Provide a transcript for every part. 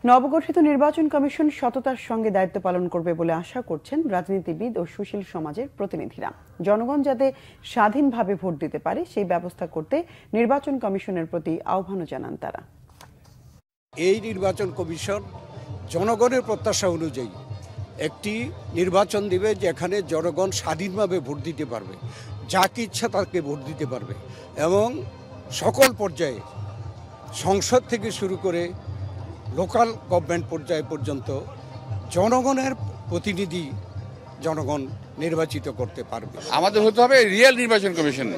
নবগঠিত নির্বাচন কমিশন সততার সঙ্গে দায়িত্ব পালন করবে বলে আশা করছেন রাজনীতিবিদ ও সুশীল সমাজের প্রতিনিধিরা। জনগণ যাতে স্বাধীনভাবে ভোট দিতে পারে সেই ব্যবস্থা করতে নির্বাচন কমিশনের প্রতি আহ্বান জানান তারা। এই নির্বাচন কমিশন জনগণের প্রত্যাশা অনুযায়ী একটি নির্বাচন দিবে যেখানে জনগণ স্বাধীনভাবে ভোট দিতে পারবে, যাকে ইচ্ছা তাকে ভোট দিতে পারবে এবং সকল পর্যায়ে সংসদ থেকে শুরু করে লোকাল গভর্নমেন্ট পর্যায় পর্যন্ত জনগণের প্রতিনিধি জনগণ নির্বাচিত করতে পারবে। আমাদের হতে হবে রিয়েল নির্বাচন কমিশন,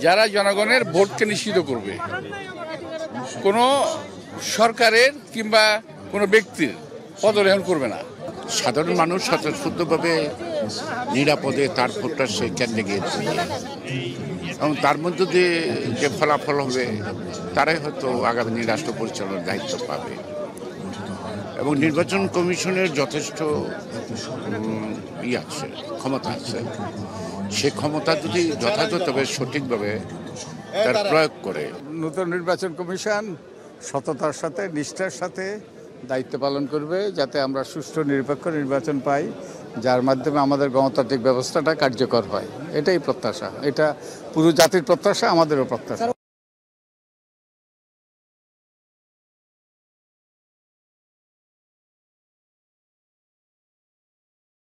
যারা জনগণের ভোটকে নিশ্চিত করবে, কোনো সরকারের কিংবা কোনো ব্যক্তির পদলেহন করবে না। সাধারণ মানুষ স্বতঃস্ফূর্তভাবে নিরাপদে তার ভোটটা সে কেন্দ্রে গিয়ে দেবে এবং তার মধ্যে দিয়ে যে ফলাফল হবে তারাই হয়তো আগামী রাষ্ট্র পরিচালনার দায়িত্ব পাবে। এবং নির্বাচন কমিশনের যথেষ্ট আছে, ক্ষমতা আছে। সে ক্ষমতা যদি যথাযথভাবে সঠিকভাবে তার প্রয়োগ করে। নতুন নির্বাচন কমিশন সততার সাথে নিষ্ঠার সাথে দায়িত্ব পালন করবে, যাতে আমরা সুষ্ঠু নিরপেক্ষ নির্বাচন পাই, যার মাধ্যমে আমাদের গণতান্ত্রিক ব্যবস্থাটা কার্যকর হয়। এটাই প্রত্যাশা, এটা পুরো জাতির প্রত্যাশা, আমাদেরও প্রত্যাশা।